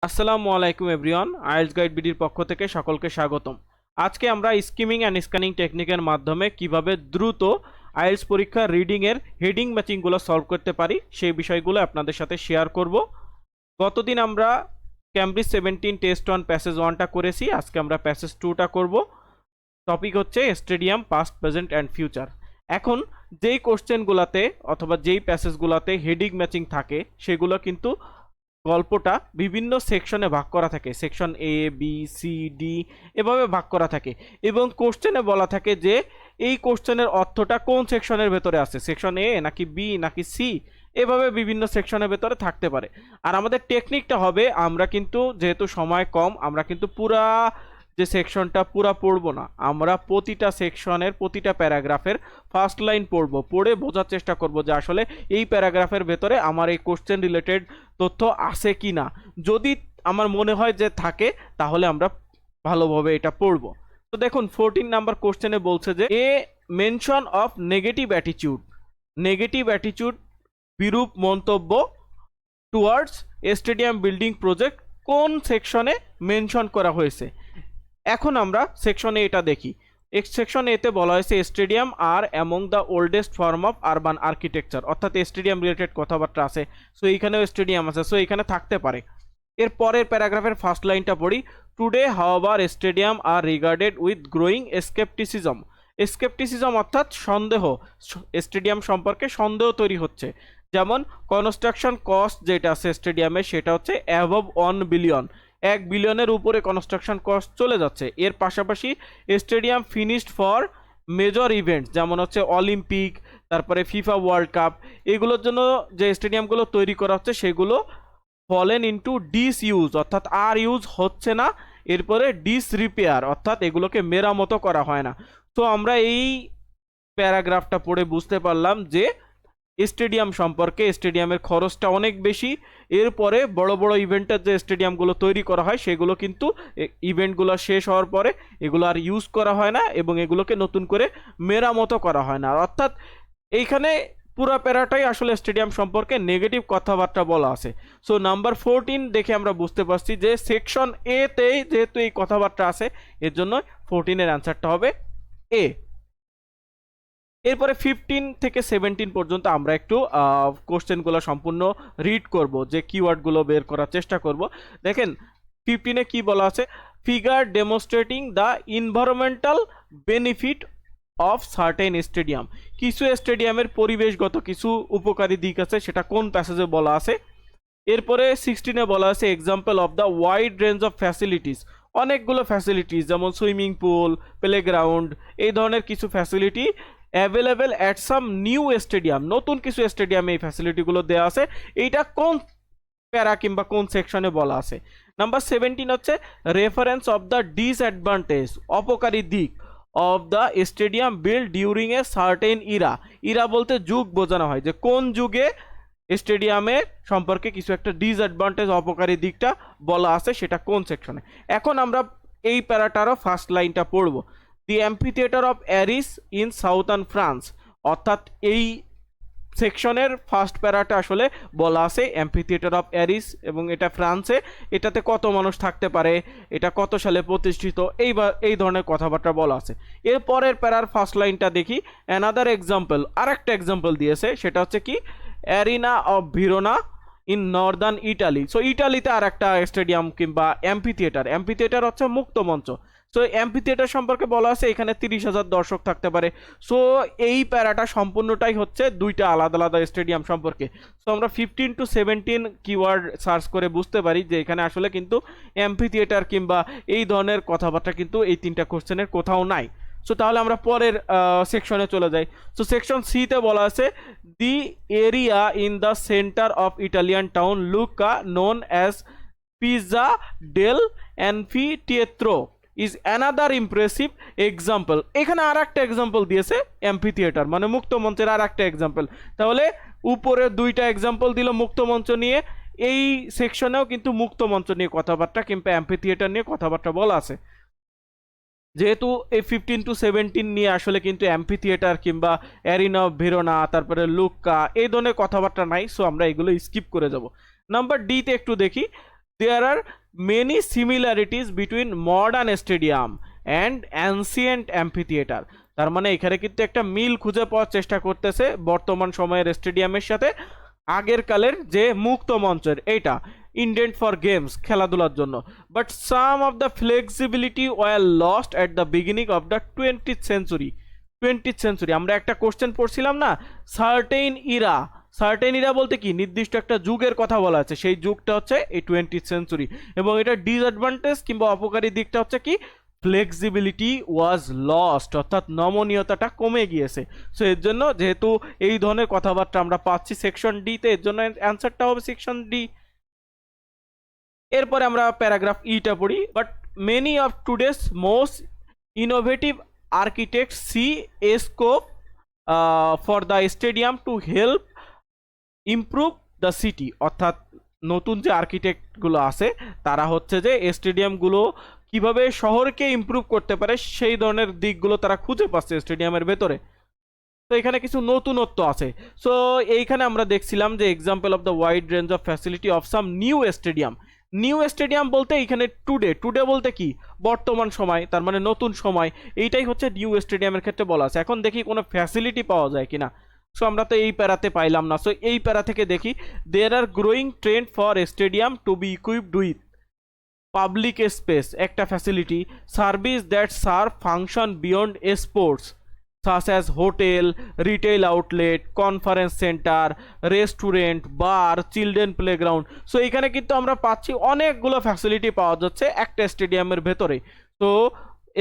আসসালামু আলাইকুম everyone, IELTS guide বিডির পক্ষ থেকে সকলকে স্বাগতম। আজকে আমরা স্কিমিং অ্যান্ড স্ক্যানিং টেকনিকের মাধ্যমে কিভাবে দ্রুত আইএলটিএস পরীক্ষার রিডিং এর হেডিং ম্যাচিংগুলো সলভ করতে পারি সেই বিষয়গুলো আপনাদের সাথে শেয়ার করব। গতদিন আমরা ক্যামব্রিজ 17 টেস্ট 1 প্যাসেজ 1টা করেছি, আজকে আমরা প্যাসেজ 2টা করব। টপিক হচ্ছে stadium past present and future. এখন যেই কোশ্চেনগুলোতে অথবা যেই প্যাসেজগুলোতে হেডিং ম্যাচিং থাকে সেগুলো কিন্তু গল্পটা বিভিন্ন সেকশনে ভাগ করা থাকে, section A B C D এভাবে ভাগ করা থাকে এবং কোশ্চেনে বলা থাকে যে এই কোশ্চেনের অর্থটা কোন সেকশনের ভেতরে আছে, সেকশন এ নাকি বি নাকি সি, এভাবে বিভিন্ন সেকশনের ভেতরে থাকতে পারে। আর আমাদের টেকনিকটা হবে, আমরা কিন্তু যেহেতু সময় কম আমরা কিন্তু পুরা যে সেকশনটা পুরা পড়বো না, আমরা প্রতিটা সেকশনের প্রতিটা প্যারাগ্রাফের ফার্স্ট লাইন পড়বো, পড়ে বোঝার চেষ্টা করব যে আসলে এই প্যারাগ্রাফের ভেতরে আমার এই কোশ্চেন রিলেটেড তথ্য আছে কি না। যদি আমার মনে হয় যে থাকে তাহলে আমরা ভালোভাবে এটা পড়ব। তো দেখুন 14 নাম্বার কোশ্চেনে বলছে যে এ মেনশন অফ নেগেটিভ অ্যাটিটিউড বিরূপ মন্তব্য টুয়ার্ডস স্টেডিয়াম বিল্ডিং প্রজেক্ট কোন সেকশনে মেনশন করা হয়েছে। এখন আমরা সেকশন এটা দেখি। সেকশন এতে বলা হয়েছে stadium R among the oldest form of urban architecture, অর্থাৎ স্টেডিয়াম রিলেটেড কথাবার্তা আছে। সো এইখানেও স্টেডিয়াম আছে, সো এখানে থাকতে পারে। এর পরের প্যারাগ্রাফের ফার্স্ট লাইনটা পড়ি। Today however stadium are regarded with growing scepticism অর্থাৎ সন্দেহ, স্টেডিয়াম সম্পর্কে সন্দেহ তৈরি হচ্ছে। যেমন কনস্ট্রাকশন কস্ট যেটা আছে স্টেডিয়ামে সেটা হচ্ছে অ্যাবভ 1 বিলিয়ন, 1 বিলিয়নের উপরে কনস্ট্রাকশন কস্ট চলে যাচ্ছে। এর পাশাপাশি stadium finished for major events যেমন হচ্ছে অলিম্পিক, তারপরে ফিফা ওয়ার্ল্ড কাপ, এগুলোর জন্য যে স্টেডিয়ামগুলো তৈরি করা হচ্ছে সেগুলো ফলেন ইনটু ডিস ইউজ অর্থাৎ আর ইউজ হচ্ছে না। এরপরে ডিস রিপেয়ার অর্থাৎ এগুলোকে মেরামতো করা হয় না। তো আমরা এই প্যারাগ্রাফটা পড়ে বুঝতে পারলাম যে স্টেডিয়াম সম্পর্কে স্টেডিয়ামের খরচটা অনেক বেশি। এরপরে বড় বড় ইভেন্টের যে স্টেডিয়ামগুলো তৈরি করা হয় সেগুলো কিন্তু ইভেন্টগুলো শেষ হওয়ার পরে এগুলো আর ইউজ করা হয় না এবং এগুলোকে নতুন করে মেরামতো করা হয় না। অর্থাৎ এইখানে পুরো প্যারাটাই আসলে স্টেডিয়াম সম্পর্কে নেগেটিভ কথাবার্তা বলা আছে। সো নাম্বার 14 দেখে আমরা বুঝতে পারছি যে সেকশন এতেই যেহেতু এই কথাবার্তা আছে এর জন্য 14-এর অ্যান্সারটা হবে এ। এরপরে 15 থেকে 17 পর্যন্ত আমরা একটু কোশ্চেনগুলো সম্পূর্ণ রিড করব, যে কিওয়ার্ডগুলো বের করার চেষ্টা করব। দেখেন 15-এ কি বলা আছে, figure demonstrating the environmental benefit of certain stadium, কিছু স্টেডিয়ামের পরিবেশগত কিছু উপকারী দিক আছে, সেটা কোন প্যাসেজে বলা আছে। এরপরে 16-এ বলা আছে example of the wide range of facilities, অনেকগুলো ফ্যাসিলিটিস যেমন সুইমিং পুল, প্লেগ্রাউন্ড, এই ধরনের কিছু facility available at some new stadium, নতুন কিছু স্টেডিয়ামে এই ফ্যাসিলিটিগুলো দেওয়া আছে। এইটা কোন প্যারা কিংবা কোন সেকশনে বলা আছে। নাম্বার 17 হচ্ছে রেফারেন্স অফ দ্য ডিসঅ্যাডভান্টেজ, অপকারী দিক of the stadium build during a certain Ira, Ira বলতে যুগ বোঝানো হয়, যে কোন যুগে স্টেডিয়ামের সম্পর্কে কিছু একটা ডিসঅ্যাডভান্টেজ অপকারী দিকটা বলা আছে সেটা কোন সেকশনে। এখন আমরা এই প্যারাটারও ফার্স্ট লাইনটা পড়ব। The amphitheatre of Arles in southern France, অর্থাৎ এই সেকশনের ফার্স্ট প্যারাটা আসলে বলা আছে অ্যাম্ফিথিয়েটার অফ অ্যারিস এবং এটা ফ্রান্সে, এটাতে কত মানুষ থাকতে পারে, এটা কত সালে প্রতিষ্ঠিত, এই ধরনের কথাবার্তা বলা আছে। এর পরের প্যারার ফার্স্ট লাইনটা দেখি। অ্যানাদার এক্সাম্পল, আরেকটা এক্সাম্পল দিয়েছে, সেটা হচ্ছে কি arena of Verona in northern Italy. So ইটালিতে আর একটা স্টেডিয়াম কিংবা অ্যাম্ফিথিয়েটার হচ্ছে মুক্ত মঞ্চ। সো অ্যাম্ফিথিয়েটার সম্পর্কে বলা আছে এখানে 30,000 দর্শক থাকতে পারে। সো এই প্যারাটা সম্পূর্ণটাই হচ্ছে দুইটা আলাদা আলাদা স্টেডিয়াম সম্পর্কে। সো আমরা 15 to 17 কিওয়ার্ড সার্চ করে বুঝতে পারি যে এখানে আসলে কিন্তু অ্যাম্ফিথিয়েটার কিংবা এই ধরনের কথাবার্তা কিন্তু এই তিনটা কোশ্চেনের কোথাও নাই। সো তাহলে আমরা পরের সেকশনে চলে যাই। সো সেকশন সিতে বলা আছে the area in the centre of Italian town Lucca known as Piazza del Anfiteatro is another impressive example. এখানে আর একটা এক্সাম্পল দিয়েছে অ্যাম্ফিথিয়েটার মানে মুক্ত মঞ্চের আর একটা এক্সাম্পল। তাহলে উপরে দুইটা এক্সাম্পল দিল মুক্ত মঞ্চ নিয়ে, এই সেকশনেও কিন্তু মুক্ত মঞ্চ নিয়ে কথাবার্তা কিংবা অ্যাম্ফিথিয়েটার নিয়ে কথাবার্তা বলা আছে। যেহেতু এই 15 to 17 নিয়ে আসলে কিন্তু অ্যাম্ফিথিয়েটার কিংবা অ্যারিনা অফ ভেরোনা, তারপরে লুক্কা, এই ধরনের কথাবার্তা নাই, সো আমরা এগুলো স্কিপ করে যাব। নাম্বার ডি তে একটু দেখি। There are many similarities between modern stadium and ancient amphitheatre. তার মানে এখানে কিন্তু একটা মিল খুঁজে পাওয়ার চেষ্টা করতেছে বর্তমান সময়ের স্টেডিয়ামের সাথে আগের কালের যে মুক্ত মঞ্চের এইটা ইন্ডেন্ট ফর গেমস খেলাধুলার জন্য। But some of the flexibility were lost at the beginning of the 20th century. আমরা একটা কোশ্চেন পড়ছিলাম না, সার্টেন ইরা বলতে কি নির্দিষ্ট একটা যুগের কথা বলা আছে, সেই যুগটা হচ্ছে এই 20th সেঞ্চুরি। এবং এটা ডিসঅ্যাডভান্টেজ কিংবা অপকারী দিকটা হচ্ছে কি ফ্লেক্সিবিলিটি ওয়াজ লস্ট, অর্থাৎ নমনীয়তাটা কমে গিয়েছে। সো এর জন্য যেহেতু এই ধরনের কথাবার্তা আমরা পাচ্ছি সেকশন ডিতে, এর জন্য অ্যান্সারটা হবে সেকশন ডি। এরপরে আমরা প্যারাগ্রাফ ইটা পড়ি। But many of today's most innovative architect see a scope for the stadium to help improve the city, অর্থাৎ নতুন যে আর্কিটেক্টগুলো আছে তারা হচ্ছে যে স্টেডিয়ামগুলো কিভাবে শহরকে ইমপ্রুভ করতে পারে সেই ধরনের দিকগুলো তারা খুঁজে পাচ্ছে স্টেডিয়ামের ভেতরে। তো এখানে কিছু নতুনত্ব আছে। সো এইখানে আমরা দেখছিলাম যে example of the wide range of facility of some new stadium বলতে এখানে টুডে বলতে কি বর্তমান সময়, তার মানে নতুন সময়, এইটাই হচ্ছে নিউ স্টেডিয়ামের ক্ষেত্রে বলা আছে। এখন দেখি কোনো ফ্যাসিলিটি পাওয়া যায় কিনা। সো আমরা তো এই প্যারাতে পাইলাম না। সো এই প্যারা থেকে দেখি there are growing trend for stadium to be equipped with public space একটা facility, service that serve function beyond sports such as hotel, retail outlet, conference centre, restaurant, bar, children playground. So এখানে কিন্তু আমরা পাচ্ছি অনেকগুলো facility পাওয়া যাচ্ছে একটা স্টেডিয়ামের ভেতরে। তো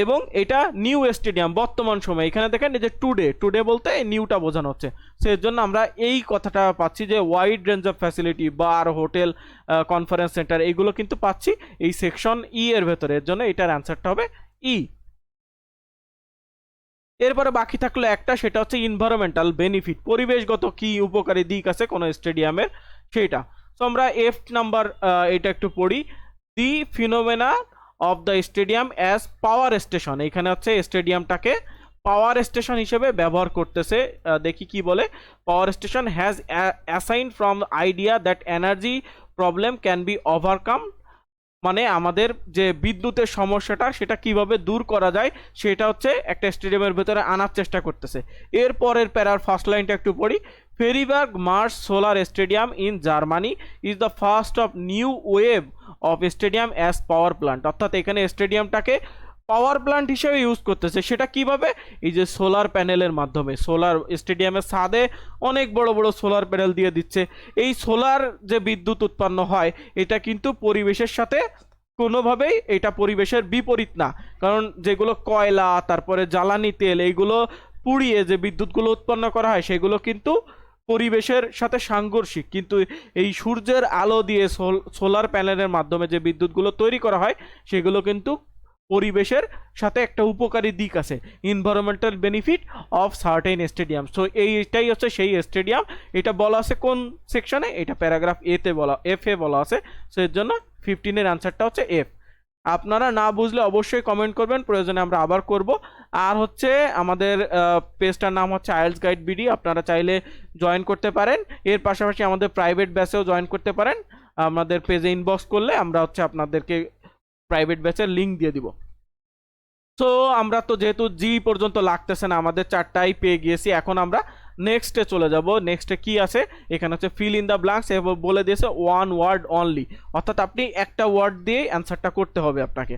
এবং এটা নিউ স্টেডিয়াম বর্তমান সময়, এখানে দেখেন এই যে টুডে বলতে এই নিউটা বোঝানো হচ্ছে। সেই জন্য আমরা এই কথাটা পাচ্ছি যে wide range of facility, bar, hotel, conference centre, এইগুলো কিন্তু পাচ্ছি এই সেকশন ই এর ভেতরে। এর জন্য এটার অ্যান্সারটা হবে ই। এরপরে বাকি থাকলো একটা, সেটা হচ্ছে ইনভায়রনমেন্টাল বেনিফিট, পরিবেশগত কি উপকারী দিক আছে কোনো স্টেডিয়ামের সেইটা। তো আমরা এফ নাম্বার এটা একটু পড়ি। The phenomena of the stadium as power station, এখানে হচ্ছে স্টেডিয়ামটাকে পাওয়ার স্টেশন হিসেবে ব্যবহার করতেছে। দেখি কি বলে, power station has assign from idea that energy problem can be overcome, মানে আমাদের যে বিদ্যুতের সমস্যাটা সেটা কিভাবে দূর করা যায় সেটা হচ্ছে একটা স্টেডিয়ামের ভেতরে আনার চেষ্টা করতেছে। এরপরের প্যারার ফার্স্ট লাইনটা একটু পড়ি। Freiburg Mage solar stadium in Germany is the first of new wave of stadium as power plant, অর্থাৎ এখানে স্টেডিয়ামটাকে পাওয়ার প্ল্যান্ট হিসেবে ইউজ করতেছে। সেটা কিভাবে, এই যে সোলার প্যানেলের মাধ্যমে, সোলার স্টেডিয়ামের ছাদে অনেক বড় বড় সোলার প্যানেল দিয়ে দিচ্ছে। এই সোলার যে বিদ্যুৎ উৎপন্ন হয় এটা কিন্তু পরিবেশের সাথে কোনোভাবেই এটা পরিবেশের বিপরীত না, কারণ যেগুলো কয়লা তারপরে জ্বালানি তেল এইগুলো পুড়িয়ে যে বিদ্যুৎগুলো উৎপন্ন করা হয় সেগুলো কিন্তু পরিবেশের সাথে সাংঘর্ষিক। কিন্তু এই সূর্যের আলো দিয়ে সোলার প্যানেলের মাধ্যমে যে বিদ্যুৎগুলো তৈরি করা হয় সেগুলো কিন্তু পরিবেশের সাথে একটা উপকারী দিক আছে, environmental benefit of certain stadium. So এইটাই হচ্ছে সেই স্টেডিয়াম। এটা বলা আছে কোন সেকশনে, এটা প্যারাগ্রাফ এতে বলা, এফ এ বলা আছে। সো এর জন্য 15-এর অ্যান্সারটা হচ্ছে এফ। আপনারা না বুঝলে অবশ্যই কমেন্ট করবেন, প্রয়োজনে আমরা আবার করব। আর হচ্ছে আমাদের পেজটার নাম হচ্ছে আইএলটিএস গাইড বিডি, আপনারা চাইলে জয়েন করতে পারেন। এর পাশাপাশি আমাদের প্রাইভেট ব্যাচেও জয়েন করতে পারেন। আমাদের পেজে ইনবক্স করলে আমরা হচ্ছে আপনাদেরকে প্রাইভেট ব্যাচের লিঙ্ক দিয়ে দিব। সো আমরা তো যেহেতু জি পর্যন্ত লাগতেছে না, আমাদের 4টাই পেয়ে গিয়েছি। এখন আমরা নেক্সটে চলে যাব। নেক্সটে কি আছে, এখানে হচ্ছে ফিল ইন দ্য ব্ল্যাঙ্কস, এবং বলে দিয়েছে ওয়ান ওয়ার্ড অনলি, অর্থাৎ আপনি একটা ওয়ার্ড দিয়ে অ্যান্সারটা করতে হবে আপনাকে।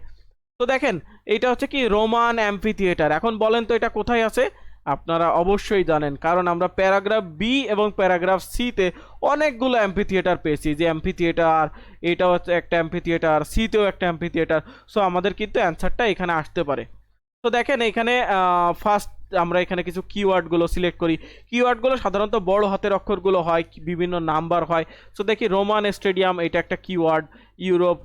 তো দেখেন এটা হচ্ছে কি রোমান অ্যাম্ফিথিয়েটার। এখন বলেন তো এটা কোথায় আছে, আপনারা অবশ্যই জানেন, কারণ আমরা প্যারাগ্রাফ বি এবং প্যারাগ্রাফ সিতে অনেকগুলো অ্যাম্ফিথিয়েটার পেয়েছি। যে অ্যাম্ফিথিয়েটার, এটা হচ্ছে একটা অ্যাম্ফিথিয়েটার, সিতেও একটা অ্যাম্ফিথিয়েটার। সো আমাদের কিন্তু অ্যান্সারটা এখানে আসতে পারে। তো দেখেন এখানে ফার্স্ট আমরা এখানে কিছু কিওয়ার্ডগুলো সিলেক্ট করি। কিওয়ার্ডগুলো সাধারণত বড় হাতের অক্ষরগুলো হয়, বিভিন্ন নাম্বার হয়। সো দেখি রোমান স্টেডিয়াম, এটা একটা কিওয়ার্ড। ইউরোপ,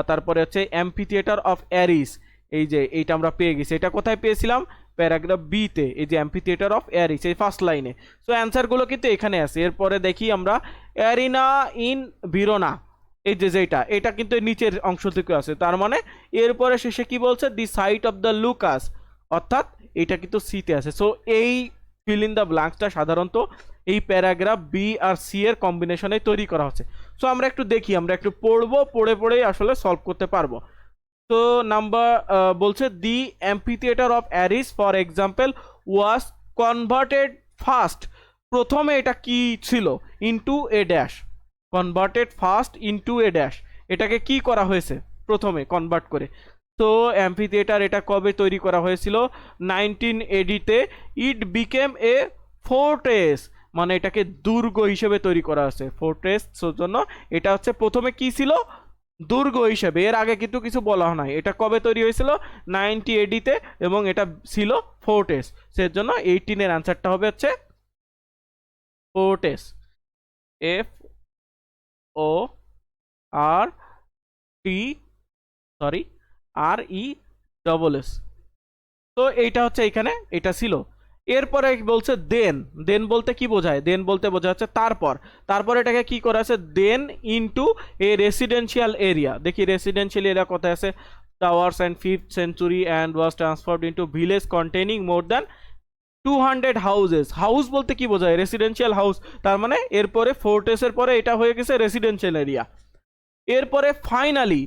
তারপরে হচ্ছে অ্যাম্ফিথিয়েটার অফ অ্যারিস, এই যে এইটা আমরা পেয়ে গেছি। এটা কোথায় পেয়েছিলাম, প্যারাগ্রাফ বিতে, এই যে অ্যাম্ফিথিয়েটার অফ অ্যারিস, এই ফার্স্ট লাইনে। সো অ্যান্সারগুলো কিন্তু এখানে আছে। এরপরে দেখি আমরা অ্যারিনা ইন ভিরোনা, এই যে যেটা, এটা কিন্তু নিচের অংশ থেকে আছে। তার মানে এরপরে শেষে কি বলছে, দি সাইট অফ দ্য লুকাস, অর্থাৎ এটা কিন্তু সিতে আছে। সো এই ফিল ইন দ্য ব্ল্যাঙ্কসটা সাধারণত এই প্যারাগ্রাফ বি আর সি এর কম্বিনেশনে তৈরি করা হচ্ছে। সো আমরা একটু দেখি, আমরা একটু পড়বো, পড়ে পড়েই আসলে সলভ করতে পারবো। তো নাম্বার বলছে the amphitheatre of Arles for example was converted first, প্রথমে এটা কি ছিল, into a dash, converted first into a dash, এটাকে কি করা হয়েছে প্রথমে কনভার্ট করে। তো অ্যাম্ফিথিয়েটার এটা কবে তৈরি করা হয়েছিল, 1980-তে। ইট বিকেম এ ফোর্ট্রেস, মানে এটাকে দুর্গ হিসেবে তৈরি করা হয়েছে, ফোর্ট্রেস জন্য এটা হচ্ছে প্রথমে কি ছিল, দুর্গ হিসেবে। এর আগে কিন্তু কিছু বলা হয় নাই। এটা কবে তৈরি হয়েছিল, 1980-তে, এবং এটা ছিল ফোর্ট্রেস, সেজন্য 18-এর অ্যান্সারটা হবে হচ্ছে ফোর্ট্রেস, এফ ও আর টি, সরি, আর ই ডবল এস। তো এইটা হচ্ছে এখানে এটা ছিল। এরপরে বলছে দেন, দেন বলতে কি বোঝায়, দেন বলতে বোঝা হচ্ছে তারপর, তারপর এটাকে কি করা আছে, দেন ইনটু এ রেসিডেন্সিয়াল এরিয়া। দেখি রেসিডেন্সিয়াল এরিয়া কোথায় আছে, towers and 5th century and was transformed into village containing more than 200 houses. House বলতে কি বোঝায়, রেসিডেন্সিয়াল হাউস, তার মানে এরপরে ফোর্ট্রেসের পরে এটা হয়ে গেছে রেসিডেন্সিয়াল এরিয়া। এরপরে ফাইনালি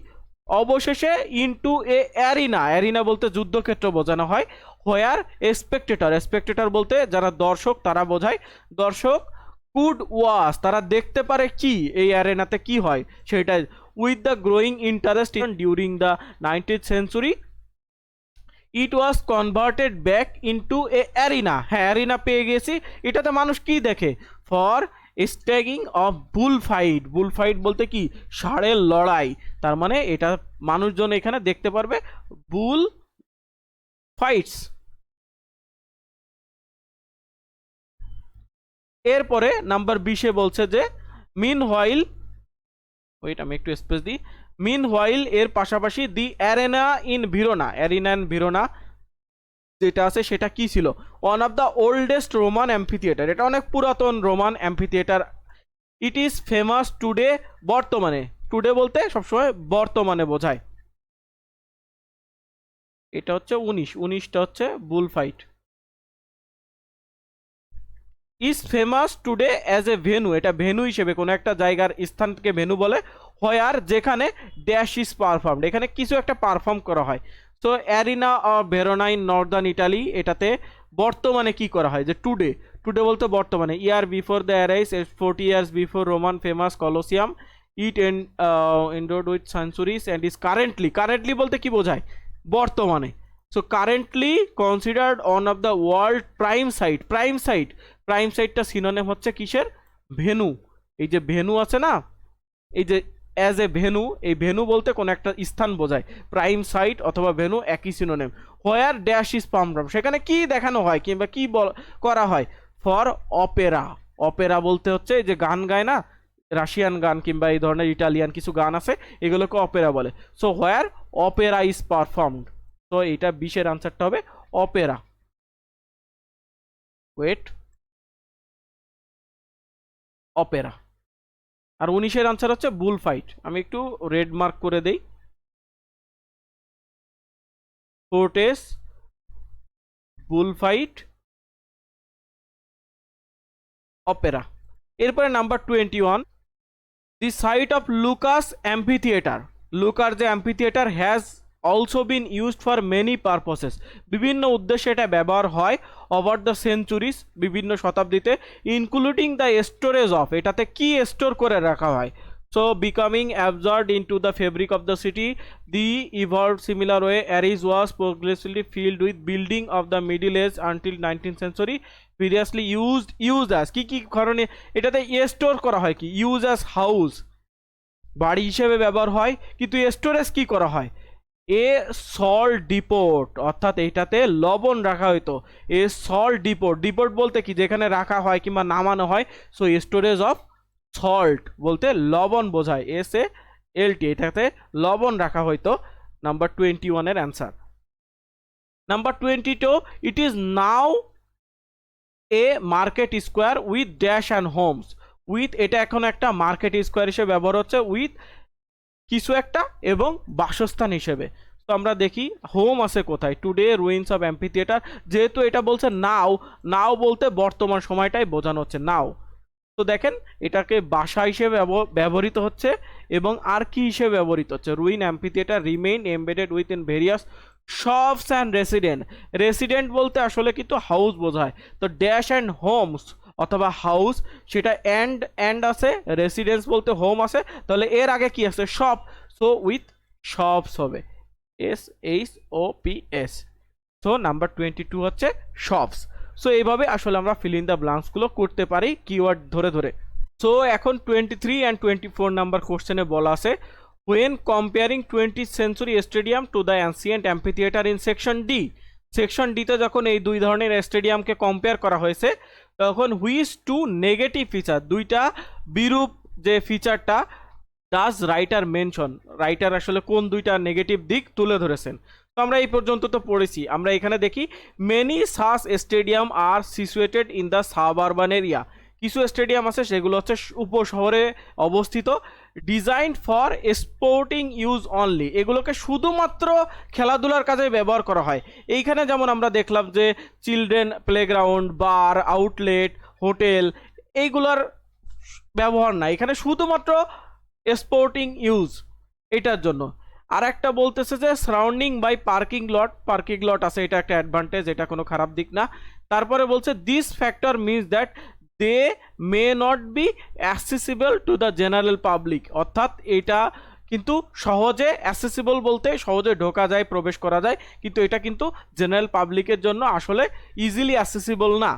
অবশেষে ইনটু এ অ্যারিনা, অ্যারিনা বলতে যুদ্ধক্ষেত্র বোঝানো হয়। হোয়ার স্পেকটেটর, স্পেকটেটর বলতে যারা দর্শক তারা বোঝায়, দর্শক কুড ওয়াচ, তারা দেখতে পারে কি এই অ্যারেনাতে কি হয় সেটা। With the growing interest during the 19th century it was converted back into a arena. হ্যাঁ, অ্যারিনা পেয়ে গেছি। এটাতে মানুষ কি দেখে, for staging of bull fight, bull fight বলতে কি ষাঁড়ের লড়াই, তার মানে এটা মানুষজন এখানে দেখতে পারবে বুল ফাইটস। এরপরে নাম্বার 20-এ বলছে যে মিন হোয়াইল, ওইট আমি একটু স্পেস দিই, মিন হোয়াইল এর পাশাপাশি the arena in Verona, arena in Verona যেটা আছে সেটা কি ছিল, one of the oldest Roman amphitheatre, এটা অনেক পুরাতন Roman amphitheatre. It is famous today, বর্তমানে, টুডে বলতে সবসময় বর্তমানে বোঝায়। এটা হচ্ছে 19টা হচ্ছে bull fight. Is famous today as a venue, এটা ভেনু হিসেবে কোনো একটা জায়গার স্থানকে ভেনু বলে। হোয়ার, যেখানে ড্যাশ ইজ পারফর্মড, এখানে কিছু একটা পারফর্ম করা হয়। So arena of Verona in northern Italy, এটাতে বর্তমানে কি করা হয়, যে টুডে, টুডে বলতে বর্তমানে। Year before the arise 40 years before Roman famous Colosseum, it endured with centuries and is currently, currently বলতে কি বোঝায়, বর্তমানে। So currently considered one of the world prime site, prime site, prime সাইটটা synonym হচ্ছে কিসের, venue. এই যে venue আছে না, এই যে অ্যাজ এ ভেনু, এই ভেনু বলতে কোনো একটা স্থান বোঝায়, প্রাইম সাইট অথবা ভেনু একই synonym. Where dash is perform, সেখানে কি দেখানো হয় কিংবা কি করা হয়, ফর অপেরা, অপেরা বলতে হচ্ছে এই যে গান গায় না, রাশিয়ান গান কিংবা এই ধরনের ইটালিয়ান কিছু গান আছে, এগুলোকে অপেরা বলে। So where opera is performed, তো এটা 20-এর আনসারটা হবে অপেরা। Wait, opera. আর 19-এর আনসার হচ্ছে বুল ফাইট। আমি একটু রেড মার্ক করে দেই, ফোর্টেস, বুল ফাইট, অপেরা। এরপরে number 21, the site of Lucca's amphitheatre, লুকার যে amphitheatre has also been used for many purposes, বিভিন্ন উদ্দেশ্যে এটা ব্যবহার হয় ওভার দ্য সেঞ্চুরিজ, বিভিন্ন শতাব্দীতে, ইনক্লুডিং দ্য স্টোরেজ অফ, এটাতে কি স্টোর করে রাখা হয়। So becoming absorbed into the fabric of the city, the evolve similar way Arles was progressively filled with building of the middle age until 19th century, previously use as, কি কি কারণে এটাতে store করা হয়, কি ইউজ অ্যাজ হাউস, বাড়ি হিসেবে ব্যবহার হয়, কিন্তু স্টোরেজ কি করা হয়, এ সল্ট ডিপোর্ট, অর্থাৎ এইটাতে লবণ রাখা হইতো, এ সল্ট ডিপোর্ট, ডিপোর্ট বলতে কি যেখানে রাখা হয় কিংবা নামানো হয়। সো স্টোরেজ অফ সল্ট বলতে লবণ বোঝায়, SALT, এটাতে লবণ রাখা হইতো। নাম্বার 21-এর answer. Number 22, it is now a market square with dash and homes, with, এটা এখন একটা মার্কেট স্কোয়ার হিসেবে ব্যবহার হচ্ছে, উইথ কিছু একটা এবং বাসস্থান হিসেবে। তো আমরা দেখি হোম আছে কোথায়, টুডে রুইন্স অফ অ্যাম্ফিথিয়েটার, যেহেতু এটা বলছে নাও, নাও বলতে বর্তমান সময়টাই বোঝানো হচ্ছে নাও। তো দেখেন এটাকে বাসা হিসেবে ব্যবহৃত হচ্ছে এবং আর কি হিসেবে ব্যবহৃত হচ্ছে, ruin amphitheatre remain embedded within various shops and resident. Resident বলতে আসলে কিন্তু হাউস বোঝায়, তো ড্যাশ অ্যান্ড হোমস অথবা হাউস, সেটা অ্যান্ড আছে, রেসিডেন্স বলতে হোম আছে, তাহলে এর আগে কি আছে শপ, সো উইথ শপস হবে, SHOPS। সো নাম্বার 22 হচ্ছে শপস। সো এইভাবে আসলে আমরা ফিল ইন দ্য ব্লাঙ্কসগুলো করতে পারি কিওয়ার্ড ধরে ধরে। সো এখন 23 অ্যান্ড 24 নাম্বার কোশ্চেনে বলা আছে when comparing 20th century stadium to the ancient amphitheater in section D, section ডিতে যখন এই দুই ধরনের স্টেডিয়ামকে কম্পেয়ার করা হয়েছে তখন হুইচ টু নেগেটিভ ফিচার, দুইটা বিরূপ যে ফিচারটা ডাজ রাইটার মেনশন, রাইটার আসলে কোন দুইটা নেগেটিভ দিক তুলে ধরেছেন। তো আমরা এই পর্যন্ত তো পড়েছি। আমরা এখানে দেখি many such stadium are situated in the suburban area, কিছু স্টেডিয়াম আছে সেগুলো হচ্ছে উপশহরে অবস্থিত, designed for sporting use only, এগুলোকে শুধুমাত্র খেলাধুলার কাজে ব্যবহার করা হয়। এইখানে যেমন আমরা দেখলাম যে চিলড্রেন প্লেগ্রাউন্ড, বার, আউটলেট, হোটেল, এইগুলোর ব্যবহার না, এখানে শুধুমাত্র স্পোর্টিং ইউজ এটার জন্য। আর একটা বলতেছে যে সারাউন্ডিং বাই পার্কিং লট আছে, এটা একটা অ্যাডভান্টেজ, এটা কোনো খারাপ দিক না। তারপরে বলছে this factor means that they may not be accessible to the general public, অর্থাৎ এটা কিন্তু সহজে অ্যাসেসিবল বলতে সহজে ঢোকা যায়, প্রবেশ করা যায়, কিন্তু এটা কিন্তু জেনারেল পাবলিকের জন্য আসলে ইজিলি অ্যাসেসিবল না।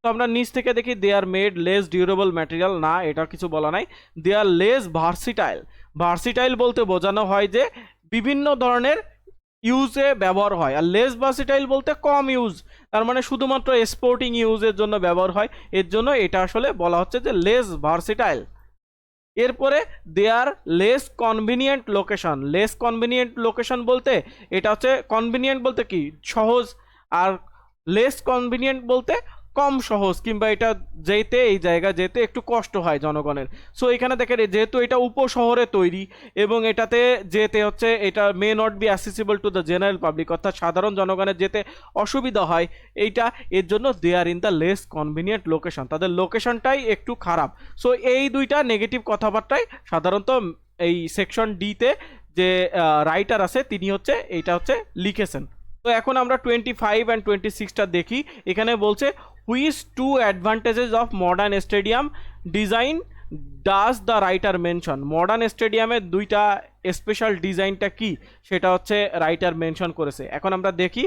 তো আমরা নিচ থেকে দেখি দে are made less durable material, না এটা কিছু বলা নাই। দে আর লেস ভার্সিটাইল, ভার্সিটাইল বলতে বোঝানো হয় যে বিভিন্ন ধরনের ইউজে ব্যবহার হয়, আর লেস ভার্সিটাইল বলতে কম ইউজ, তার মানে শুধুমাত্র স্পোর্টিং ইউজের জন্য ব্যবহার হয়, এর জন্য এটা আসলে বলা হচ্ছে যে লেস ভার্সিটাইল। এরপরে they are less convenient location, less convenient location বলতে এটা হচ্ছে কনভিনিয়েন্ট বলতে কি সহজ, আর লেস কনভিনিয়েন্ট বলতে কম সহজ, কিংবা এটা যেতে এই জায়গা যেতে একটু কষ্ট হয় জনগণের। সো এখানে দেখেন যেহেতু এটা উপশহরে তৈরি এবং এটাতে যেতে হচ্ছে, এটা may not be accessible to the general public, অর্থাৎ সাধারণ জনগণের যেতে অসুবিধা হয় এইটা, এর জন্য they are in the less convenient location, তাদের লোকেশনটাই একটু খারাপ। সো এই দুইটা নেগেটিভ কথাবার্তাই সাধারণত এই সেকশন ডিতে যে রাইটার আছে তিনি হচ্ছে এইটা হচ্ছে লিখেছেন। তো এখন আমরা 25 অ্যান্ড 26টা দেখি। এখানে বলছে which two advantages of modern stadium design does the writer mention, modern স্টেডিয়ামের দুইটা স্পেশাল ডিজাইনটা কি সেটা হচ্ছে রাইটার মেনশন করেছে। এখন আমরা দেখি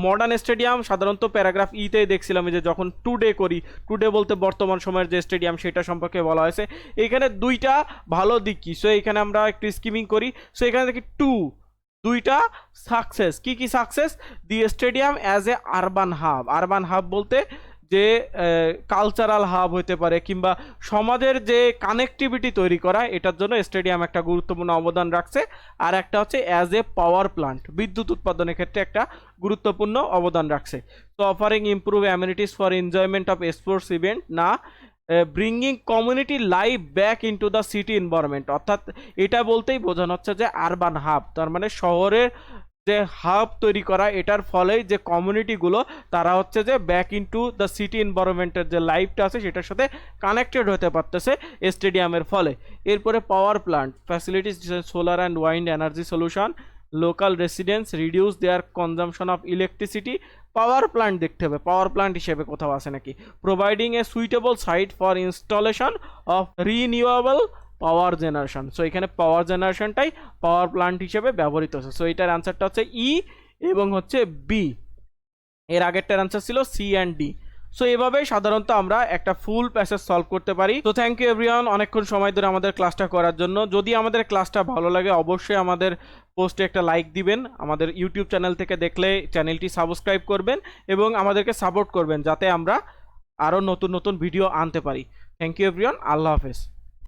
মডার্ন স্টেডিয়াম সাধারণত প্যারাগ্রাফ ইতেই দেখছিলাম যে যখন টুডে করি, টুডে বলতে বর্তমান সময়ের যে স্টেডিয়াম সেটা সম্পর্কে বলা হয়েছে। এইখানে দুইটা ভালো দিক কি, সো এখানে আমরা একটু স্কিমিং করি। সো এখানে দেখি দুইটা সাকসেস, কি কি success, the stadium as a urban hub, urban hub বলতে যে কালচারাল হাব হতে পারে কিংবা সমাজের যে কানেক্টিভিটি তৈরি করা, এটার জন্য স্টেডিয়াম একটা গুরুত্বপূর্ণ অবদান রাখছে। আর একটা হচ্ছে অ্যাজ এ পাওয়ার প্লান্ট, বিদ্যুৎ উৎপাদনের ক্ষেত্রে একটা গুরুত্বপূর্ণ অবদান রাখছে। তো offering improve amenities for enjoyment of sports event, না bringing community life back into the city environment, অর্থাৎ এটা বলতেই বোঝানো হচ্ছে যে আরবান হাব, তার মানে শহরের যে হাব তৈরি করা, এটার ফলে যে কমিউনিটিগুলো তারা হচ্ছে যে ব্যাক ইনটু দ্য সিটি এনভায়রনমেন্টের যে লাইফটা আছে সেটার সাথে কানেক্টেড হতে পারতেছে স্টেডিয়ামের ফলে। এরপরে power plant facilities, solar and wind energy solution, local residents reduce their consumption of electricity, power plant দেখতে হবে, পাওয়ার প্ল্যান্ট হিসেবে কোথাও আছে নাকি, providing a suitable site for installation of renewable power generation. So এখানে পাওয়ার জেনারেশনটাই পাওয়ার প্ল্যান্ট হিসেবে ব্যবহৃত হচ্ছে। সো এটার অ্যান্সারটা হচ্ছে ই এবং হচ্ছে বি, এর আগেরটার অ্যান্সার ছিল সি অ্যান্ড ডি। সো এভাবেই সাধারণত আমরা একটা ফুল প্যাসেজ সলভ করতে পারি। তো থ্যাংক ইউ এভরিওয়ান অনেকক্ষণ সময় ধরে আমাদের ক্লাসটা করার জন্য। যদি আমাদের ক্লাসটা ভালো লাগে অবশ্যই আমাদের পোস্টে একটা লাইক দিবেন, আমাদের ইউটিউব চ্যানেল থেকে দেখলে চ্যানেলটি সাবস্ক্রাইব করবেন এবং আমাদেরকে সাপোর্ট করবেন যাতে আমরা আরও নতুন নতুন ভিডিও আনতে পারি। থ্যাংক ইউ এভরিওয়ান, আল্লাহ হাফেজ।